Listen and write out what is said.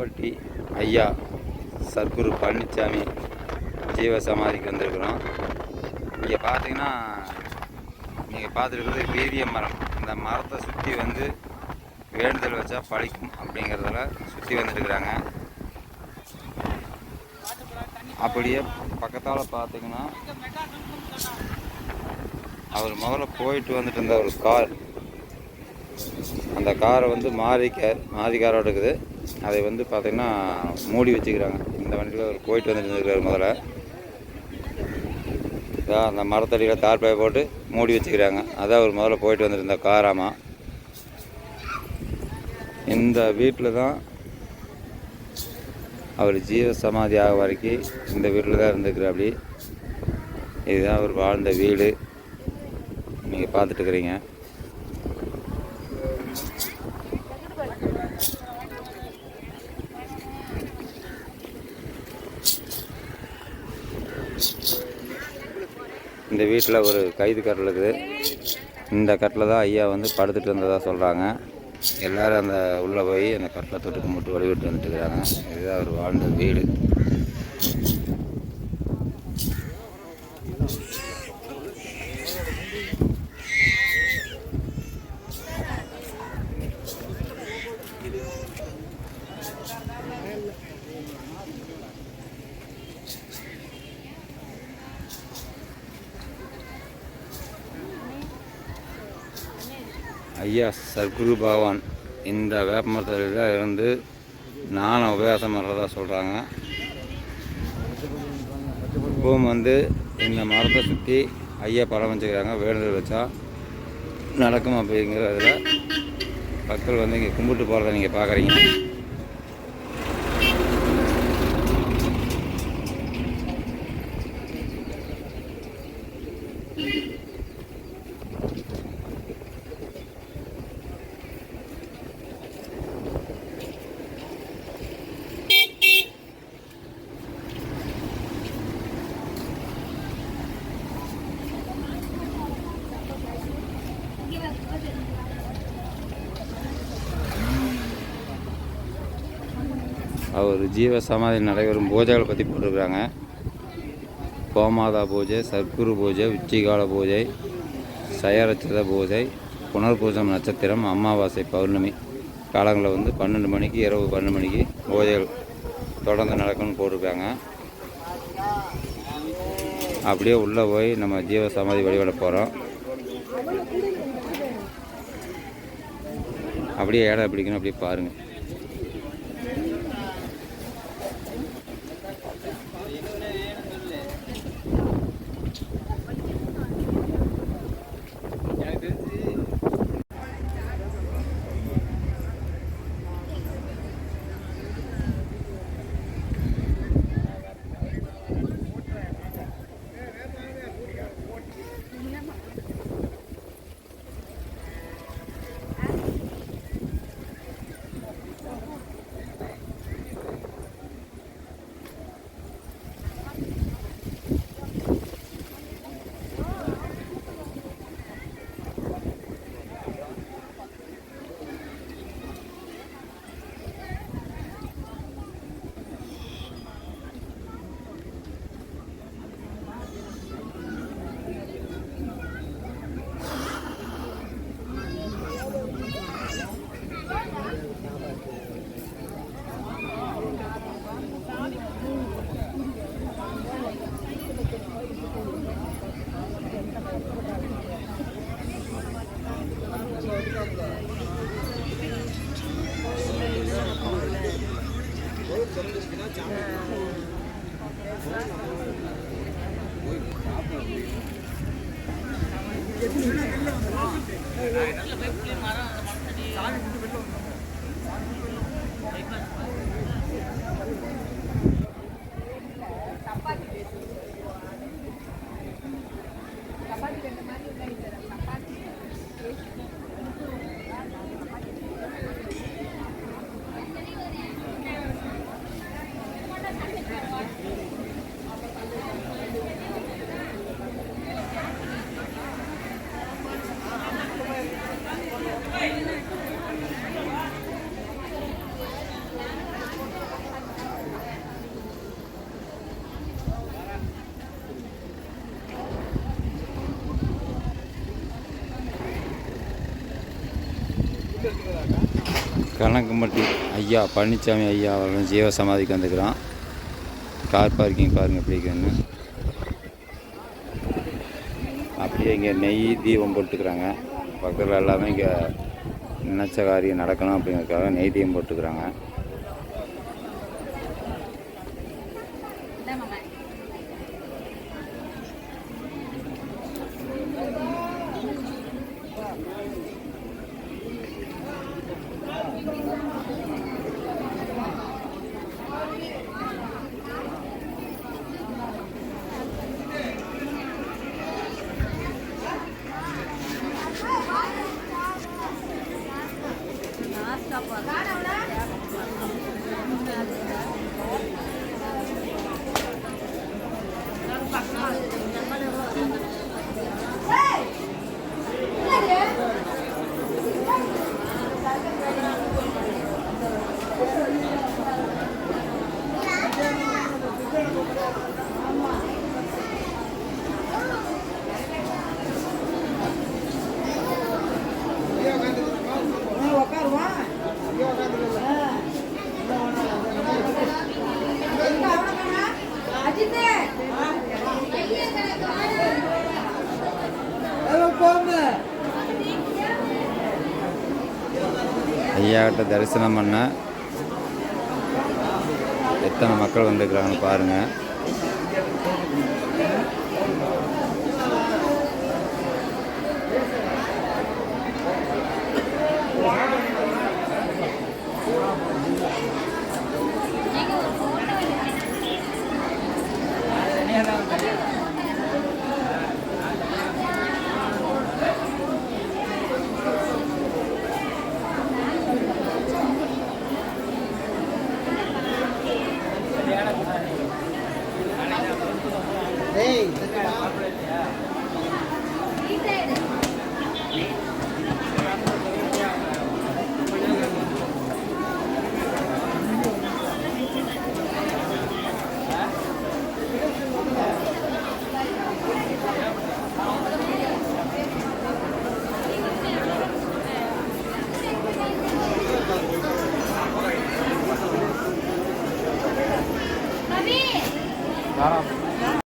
பாம்பட்டி ஐயா சர்க்குரு பழனிசாமி ஜீவ சமாதிக்கு வந்திருக்கிறோம். இங்கே பார்த்தீங்கன்னா நீங்கள் பார்த்துருக்கிறது வீரிய மரம். இந்த மரத்தை சுற்றி வந்து வேண்டுதல் வச்சா பழிக்கும் அப்படிங்கிறதால சுற்றி வந்துருக்குறாங்க. அப்படியே பக்கத்தால் பார்த்தீங்கன்னா அவர் முதல்ல போயிட்டு வந்துட்டு இருந்த ஒரு கார், அந்த காரை வந்து மாறி காரோட இருக்குது. அதை வந்து பார்த்திங்கன்னா மூடி வச்சுக்கிறாங்க. இந்த வண்டியில் அவர் போயிட்டு வந்துட்டு இருந்திருக்காரு. முதல்ல அந்த மரத்தடியில் தார்பாயை போட்டு மூடி வச்சுக்கிறாங்க. அதான் அவர் முதல்ல போயிட்டு வந்துட்டு இருந்த காராமா. இந்த வீட்டில் தான் அவர் ஜீவ சமாதி ஆக வரைக்கும் இந்த வீட்டில் தான் இருந்துக்கிறாப்படி. இதுதான் அவர் வாழ்ந்த வீடு, நீங்கள் பார்த்துட்டுருக்குறீங்க. இந்த வீட்டில் ஒரு கைது கட்டில் இருக்குது. இந்த கட்டில் தான் ஐயா வந்து படுத்துட்டு இருந்ததாக சொல்கிறாங்க. எல்லோரும் அந்த உள்ளே போய் அந்த கட்டில் தொட்டு கும்பிட்டு வழிபட்டு வந்துட்டு இருக்கிறாங்க. இதுதான் அவர் வாழ்ந்த வீடு. ஐயா சர்க்குரு பகவான் இந்த வேப்பமரத்தில் இருந்து நானும் உபவாசம் பண்ணுறதா சொல்கிறாங்க. இப்பவும் வந்து இந்த மரத்தை சுற்றி ஐயா படம் வச்சுக்கிறாங்க. வேண்டுதல் வச்சா நடக்கும் அப்படிங்கிறதுல மக்கள் வந்து இங்கே கும்பிட்டு போகிறத நீங்கள் பார்க்குறீங்க. அவர் ஜீவ சமாதி நடைபெறும் பூஜைகளை பற்றி போட்டிருக்கிறாங்க. கோமாதா பூஜை, சர்க்குரு பூஜை, உச்சிகால பூஜை, சயரட்சத பூஜை, புனர்பூசம் நட்சத்திரம், அமாவாசை, பௌர்ணமி காலங்களில் வந்து 12 மணிக்கு இரவு 12 மணிக்கு பூஜைகள் தொடர்ந்து நடக்கும்னு போட்டிருக்காங்க. அப்படியே உள்ளே போய் நம்ம ஜீவ சமாதி வழிபட போகிறோம். அப்படியே இடம் எப்படிக்கணும் அப்படியே பாருங்கள். Hey! கணக்கம்பட்டி ஐயா பழனிசாமி ஐயா அவர்களும் ஜீவ சமாதிக்கு வந்துக்கிறான். கார் பார்க்கிங் பாருங்கள் எப்படி இருக்குன்னு. அப்படியே இங்கே நெய் தீபம் போட்டுக்கிறாங்க. பக்கத்தில் எல்லாமே இங்கே நினச்ச காரியம் நடக்கணும் அப்படிங்கிறதுக்காக நெய் தீபம் போட்டுக்கிறாங்க. ஐயாக்கிட்ட தரிசனம் பண்ண எத்தனை மக்கள் வந்துருக்குறாங்கன்னு பாருங்கள்.